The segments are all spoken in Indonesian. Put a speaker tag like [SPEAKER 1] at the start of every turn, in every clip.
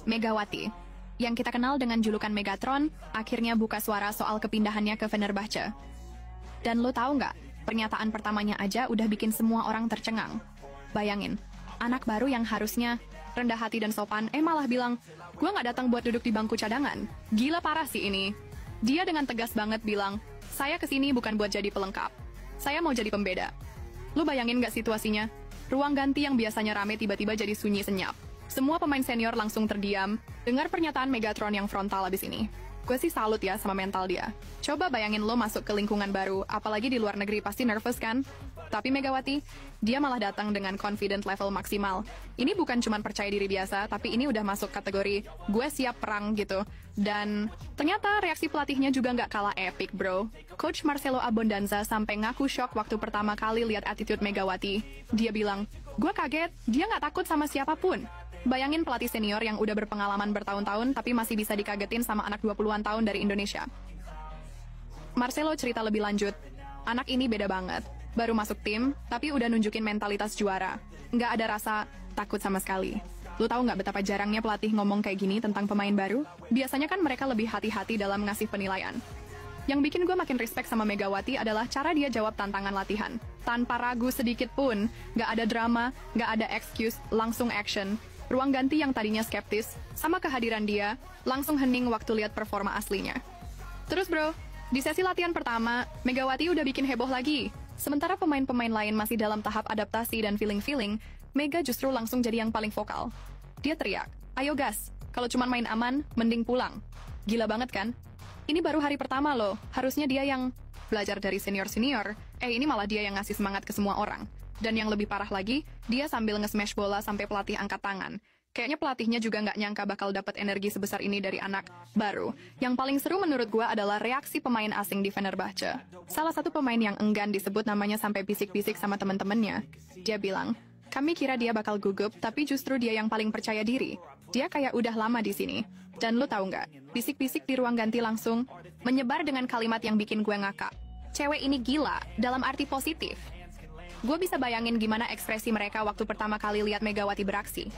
[SPEAKER 1] Megawati, yang kita kenal dengan julukan Megatron, akhirnya buka suara soal kepindahannya ke Fenerbahce. Dan lo tahu nggak, pernyataan pertamanya aja udah bikin semua orang tercengang. Bayangin, anak baru yang harusnya rendah hati dan sopan, malah bilang, gua nggak datang buat duduk di bangku cadangan. Gila parah sih ini. Dia dengan tegas banget bilang, saya kesini bukan buat jadi pelengkap. Saya mau jadi pembeda. Lu bayangin nggak situasinya? Ruang ganti yang biasanya rame tiba-tiba jadi sunyi senyap. Semua pemain senior langsung terdiam, dengar pernyataan Megatron yang frontal abis ini. Gue sih salut ya sama mental dia. Coba bayangin lo masuk ke lingkungan baru, apalagi di luar negeri pasti nervous kan? Tapi Megawati, dia malah datang dengan confident level maksimal. Ini bukan cuma percaya diri biasa, tapi ini udah masuk kategori gue siap perang gitu. Dan ternyata reaksi pelatihnya juga nggak kalah epic bro. Coach Marcelo Abondanza sampai ngaku shock waktu pertama kali lihat attitude Megawati. Dia bilang, gue kaget, dia nggak takut sama siapapun. Bayangin pelatih senior yang udah berpengalaman bertahun-tahun tapi masih bisa dikagetin sama anak 20-an tahun dari Indonesia. Marcelo cerita lebih lanjut, anak ini beda banget. Baru masuk tim, tapi udah nunjukin mentalitas juara. Nggak ada rasa takut sama sekali. Lu tahu nggak betapa jarangnya pelatih ngomong kayak gini tentang pemain baru? Biasanya kan mereka lebih hati-hati dalam ngasih penilaian. Yang bikin gue makin respect sama Megawati adalah cara dia jawab tantangan latihan. Tanpa ragu sedikit pun, nggak ada drama, nggak ada excuse, langsung action. Ruang ganti yang tadinya skeptis, sama kehadiran dia, langsung hening waktu lihat performa aslinya. Terus bro, di sesi latihan pertama, Megawati udah bikin heboh lagi. Sementara pemain-pemain lain masih dalam tahap adaptasi dan feeling-feeling, Mega justru langsung jadi yang paling vokal. Dia teriak, ayo gas, kalau cuma main aman, mending pulang. Gila banget kan? Ini baru hari pertama loh, harusnya dia yang belajar dari senior-senior, ini malah dia yang ngasih semangat ke semua orang. Dan yang lebih parah lagi, dia sambil nge-smash bola sampai pelatih angkat tangan. Kayaknya pelatihnya juga nggak nyangka bakal dapat energi sebesar ini dari anak baru. Yang paling seru menurut gua adalah reaksi pemain asing di Fenerbahce. Salah satu pemain yang enggan disebut namanya sampai bisik-bisik sama temen-temennya. Dia bilang, kami kira dia bakal gugup, tapi justru dia yang paling percaya diri. Dia kayak udah lama di sini. Dan lu tahu nggak, bisik-bisik di ruang ganti langsung menyebar dengan kalimat yang bikin gue ngakak. Cewek ini gila, dalam arti positif. Gue bisa bayangin gimana ekspresi mereka waktu pertama kali lihat Megawati beraksi.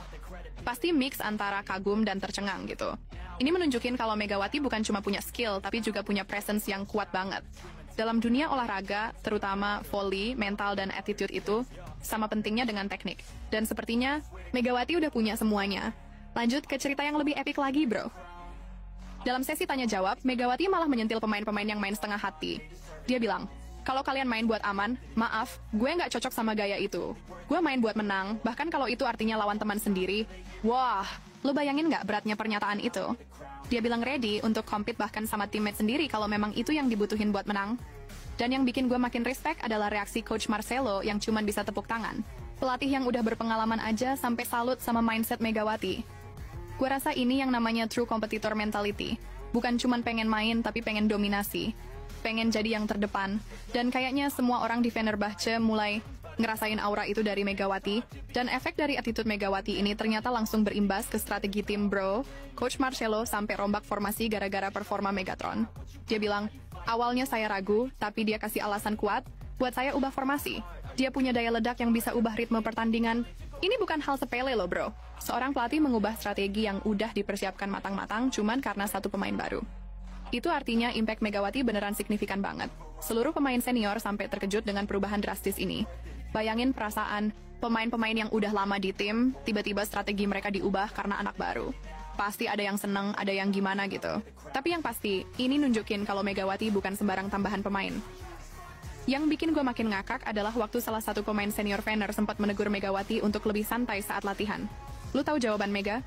[SPEAKER 1] Pasti mix antara kagum dan tercengang gitu. Ini menunjukin kalau Megawati bukan cuma punya skill, tapi juga punya presence yang kuat banget. Dalam dunia olahraga, terutama volley, mental, dan attitude itu, sama pentingnya dengan teknik. Dan sepertinya, Megawati udah punya semuanya. Lanjut ke cerita yang lebih epic lagi, bro. Dalam sesi tanya-jawab, Megawati malah menyentil pemain-pemain yang main setengah hati. Dia bilang, kalau kalian main buat aman, maaf, gue nggak cocok sama gaya itu. Gue main buat menang, bahkan kalau itu artinya lawan teman sendiri. Wah, lo bayangin nggak beratnya pernyataan itu? Dia bilang ready untuk compete bahkan sama teammate sendiri kalau memang itu yang dibutuhin buat menang. Dan yang bikin gue makin respect adalah reaksi Coach Marcelo yang cuman bisa tepuk tangan. Pelatih yang udah berpengalaman aja sampai salut sama mindset Megawati. Gue rasa ini yang namanya true competitor mentality. Bukan cuman pengen main tapi pengen dominasi. Pengen jadi yang terdepan, dan kayaknya semua orang di Fenerbahce mulai ngerasain aura itu dari Megawati, dan efek dari attitude Megawati ini ternyata langsung berimbas ke strategi tim bro. Coach Marcelo sampai rombak formasi gara-gara performa Megatron. Dia bilang, awalnya saya ragu, tapi dia kasih alasan kuat, buat saya ubah formasi. Dia punya daya ledak yang bisa ubah ritme pertandingan. Ini bukan hal sepele loh bro. Seorang pelatih mengubah strategi yang udah dipersiapkan matang-matang cuman karena satu pemain baru. Itu artinya impact Megawati beneran signifikan banget. Seluruh pemain senior sampai terkejut dengan perubahan drastis ini. Bayangin perasaan pemain-pemain yang udah lama di tim, tiba-tiba strategi mereka diubah karena anak baru. Pasti ada yang seneng, ada yang gimana gitu. Tapi yang pasti, ini nunjukin kalau Megawati bukan sembarang tambahan pemain. Yang bikin gue makin ngakak adalah waktu salah satu pemain senior Fener sempat menegur Megawati untuk lebih santai saat latihan. Lu tahu jawaban Mega?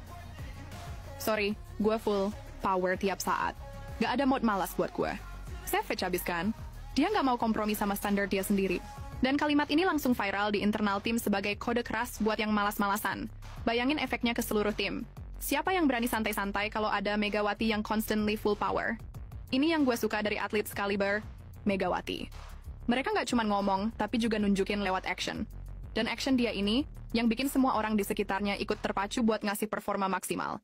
[SPEAKER 1] Sorry, gue full power tiap saat. Gak ada mode malas buat gue. Savage abis kan? Dia gak mau kompromi sama standar dia sendiri. Dan kalimat ini langsung viral di internal tim sebagai kode keras buat yang malas-malasan. Bayangin efeknya ke seluruh tim. Siapa yang berani santai-santai kalau ada Megawati yang constantly full power? Ini yang gue suka dari atlet sekaliber Megawati. Mereka gak cuma ngomong, tapi juga nunjukin lewat action. Dan action dia ini, yang bikin semua orang di sekitarnya ikut terpacu buat ngasih performa maksimal.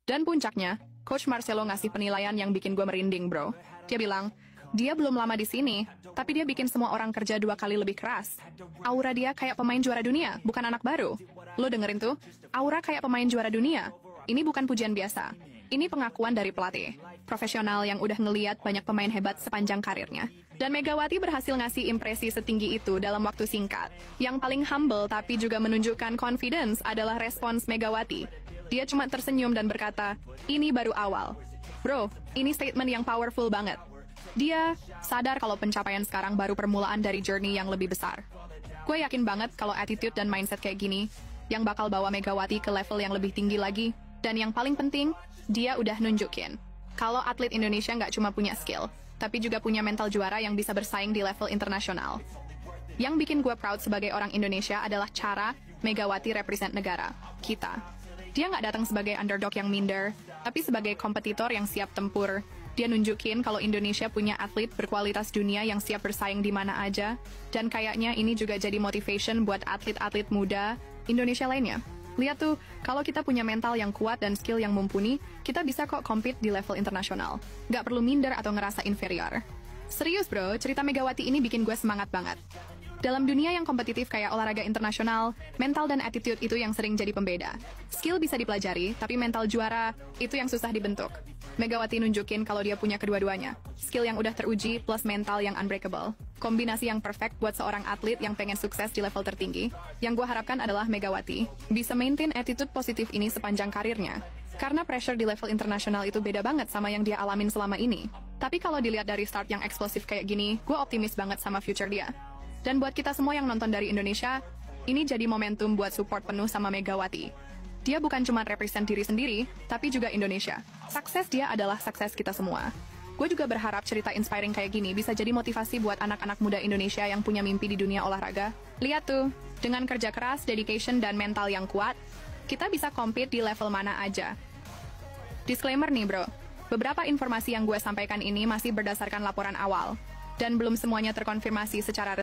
[SPEAKER 1] Dan puncaknya, Coach Marcelo ngasih penilaian yang bikin gue merinding, bro. Dia bilang, dia belum lama di sini, tapi dia bikin semua orang kerja 2 kali lebih keras. Aura dia kayak pemain juara dunia, bukan anak baru. Lo dengerin tuh, aura kayak pemain juara dunia. Ini bukan pujian biasa. Ini pengakuan dari pelatih. Profesional yang udah ngeliat banyak pemain hebat sepanjang karirnya. Dan Megawati berhasil ngasih impresi setinggi itu dalam waktu singkat. Yang paling humble tapi juga menunjukkan confidence adalah respons Megawati. Dia cuma tersenyum dan berkata, ini baru awal. Bro, ini statement yang powerful banget. Dia sadar kalau pencapaian sekarang baru permulaan dari journey yang lebih besar. Gue yakin banget kalau attitude dan mindset kayak gini, yang bakal bawa Megawati ke level yang lebih tinggi lagi. Dan yang paling penting, dia udah nunjukin kalau atlet Indonesia nggak cuma punya skill, tapi juga punya mental juara yang bisa bersaing di level internasional. Yang bikin gue proud sebagai orang Indonesia adalah cara Megawati represent negara, kita. Dia nggak datang sebagai underdog yang minder, tapi sebagai kompetitor yang siap tempur. Dia nunjukin kalau Indonesia punya atlet berkualitas dunia yang siap bersaing di mana aja, dan kayaknya ini juga jadi motivation buat atlet-atlet muda Indonesia lainnya. Lihat tuh, kalau kita punya mental yang kuat dan skill yang mumpuni, kita bisa kok compete di level internasional. Nggak perlu minder atau ngerasa inferior. Serius bro, cerita Megawati ini bikin gue semangat banget. Dalam dunia yang kompetitif kayak olahraga internasional, mental dan attitude itu yang sering jadi pembeda. Skill bisa dipelajari, tapi mental juara itu yang susah dibentuk. Megawati nunjukin kalau dia punya kedua-duanya. Skill yang udah teruji plus mental yang unbreakable. Kombinasi yang perfect buat seorang atlet yang pengen sukses di level tertinggi. Yang gue harapkan adalah Megawati bisa maintain attitude positif ini sepanjang karirnya. Karena pressure di level internasional itu beda banget sama yang dia alamin selama ini. Tapi kalau dilihat dari start yang eksplosif kayak gini, gue optimis banget sama future dia. Dan buat kita semua yang nonton dari Indonesia, ini jadi momentum buat support penuh sama Megawati. Dia bukan cuma represent diri sendiri, tapi juga Indonesia. Sukses dia adalah sukses kita semua. Gue juga berharap cerita inspiring kayak gini bisa jadi motivasi buat anak-anak muda Indonesia yang punya mimpi di dunia olahraga. Lihat tuh, dengan kerja keras, dedication, dan mental yang kuat, kita bisa compete di level mana aja. Disclaimer nih bro, beberapa informasi yang gue sampaikan ini masih berdasarkan laporan awal, dan belum semuanya terkonfirmasi secara resmi.